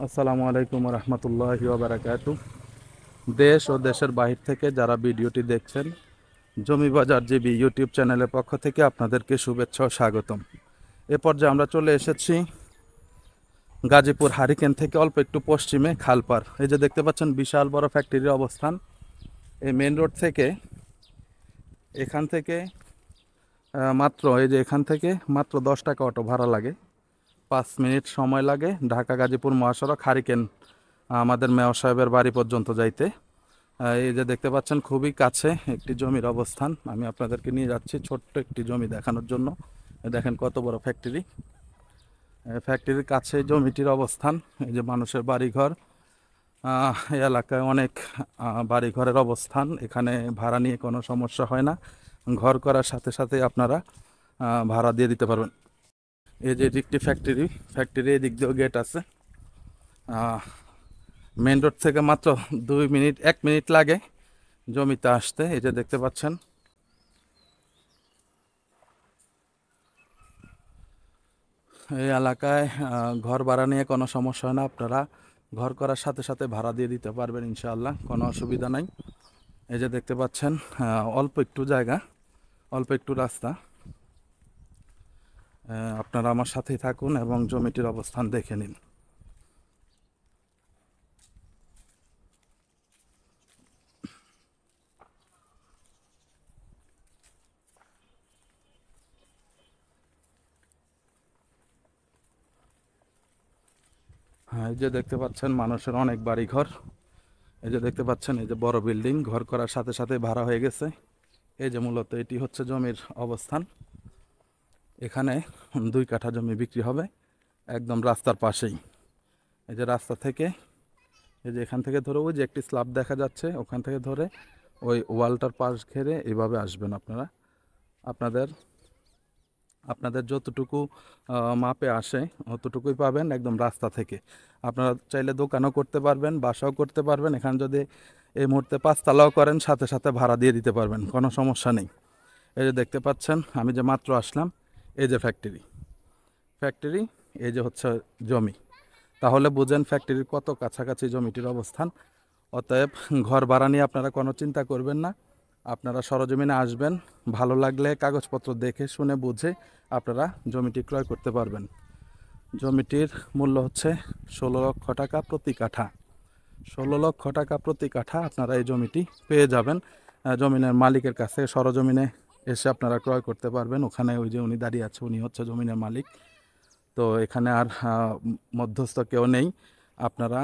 আসসালামু আলাইকুম রহমতুল্লাহি ওয়া বারাকাতুহু। দেশ ও দেশের বাহির থেকে যারা ভিডিওটি দেখছেন, জমি বাজার জিবি ইউটিউব চ্যানেলের পক্ষ থেকে আপনাদেরকে শুভেচ্ছা ও স্বাগতম। এ পর্যায়ে আমরা চলে এসেছি গাজীপুর হারিকেন থেকে অল্প একটু পশ্চিমে খালপার। এই যে দেখতে পাচ্ছেন বিশাল বড় ফ্যাক্টরির অবস্থান। এই মেন রোড থেকে এখান থেকে এখান থেকে মাত্র 10 টাকা অটো ভাড়া লাগে। 5 মিনিট সময় লাগে ঢাকা গাজীপুর মহাসড়ক হারিকেন আমাদের মেয়র সাহেবের বাড়ি পর্যন্ত যাইতে। এই যে দেখতে পাচ্ছেন খুবই কাছে একটি জমির অবস্থান। আমি আপনাদেরকে নিয়ে যাচ্ছি ছোট্ট একটি জমি দেখানোর জন্য। দেখেন কত বড় ফ্যাক্টরি। ফ্যাক্টরির কাছে জমিটির অবস্থান। এই যে মানুষের বাড়িঘর, এই এলাকায় অনেক বাড়িঘরের অবস্থান। এখানে ভাড়া নিয়ে কোনো সমস্যা হয় না। ঘর করার সাথে সাথে আপনারা ভাড়া দিয়ে দিতে পারবেন। এই যে এটি একটি ফ্যাক্টরি এদিক দিয়েও গেট আছে। মেন রোড থেকে মাত্র 1 মিনিট লাগে জমিতে আসতে। এই যে দেখতে পাচ্ছেন এই এলাকায় ঘর ভাড়া নিয়ে কোনো সমস্যা হয় না। আপনারা ঘর করার সাথে সাথে ভাড়া দিয়ে দিতে পারবেন ইনশাআল্লাহ, কোনো অসুবিধা নাই। এই যে দেখতে পাচ্ছেন অল্প একটু জায়গা, অল্প একটু রাস্তা। আপনারা আমার সাথেই থাকুন এবং জমিটির অবস্থান দেখে নিন। হ্যাঁ, এই যে দেখতে পাচ্ছেন মানুষের অনেক বাড়ি ঘর। এই যে দেখতে পাচ্ছেন এই যে বড় বিল্ডিং, ঘর করার সাথে সাথে ভাড়া হয়ে গেছে। এই যে মূলত এটি হচ্ছে জমির অবস্থান। এখানে 2 কাঠা জমি বিক্রি হবে একদম রাস্তার পাশেই। এই যে রাস্তা থেকে এই যে এখান থেকে ধরে ওই যে একটি স্ল্যাব দেখা যাচ্ছে, ওখান থেকে ধরে ওই ওয়ালটার পাশ ঘেরে এইভাবে আসবেন আপনারা। আপনাদের আপনাদের যতটুকু মাপে আসে অতটুকুই পাবেন একদম রাস্তা থেকে। আপনারা চাইলে দোকানও করতে পারবেন, বাসাও করতে পারবেন। এখানে যদি এই মুহূর্তে 5 তলাও করেন সাথে সাথে ভাড়া দিয়ে দিতে পারবেন, কোনো সমস্যা নেই। এই যে দেখতে পাচ্ছেন আমি যে মাত্র আসলাম, এই যে ফ্যাক্টরি, এই যে হচ্ছে জমি। তাহলে বুঝেন ফ্যাক্টরির কত কাছাকাছি জমিটির অবস্থান। অতএব ঘর ভাড়া নিয়ে আপনারা কোনো চিন্তা করবেন না। আপনারা সরজমিনে আসবেন, ভালো লাগলে কাগজপত্র দেখে শুনে বুঝে আপনারা জমিটি ক্রয় করতে পারবেন। জমিটির মূল্য হচ্ছে 16 লক্ষ টাকা প্রতি কাঠা। 16 লক্ষ টাকা প্রতি কাঠা আপনারা এই জমিটি পেয়ে যাবেন জমিনের মালিকের কাছে। সরজমিনে এসে আপনারা ক্রয় করতে পারবেন। ওখানে ওই যে উনি দাঁড়িয়ে আছে, উনি হচ্ছে জমিনের মালিক। তো এখানে আর মধ্যস্থ কেউ নেই। আপনারা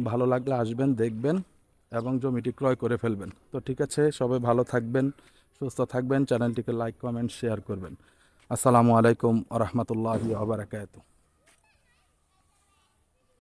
ভালো লাগলে আসবেন, দেখবেন এবং জমিটি ক্রয় করে ফেলবেন। তো ঠিক আছে, সবাই ভালো থাকবেন, সুস্থ থাকবেন। চ্যানেলটিকে লাইক, কমেন্ট, শেয়ার করবেন। আসসালামু আলাইকুম ওয়া রাহমাতুল্লাহি ওয়া বারাকাতুহু।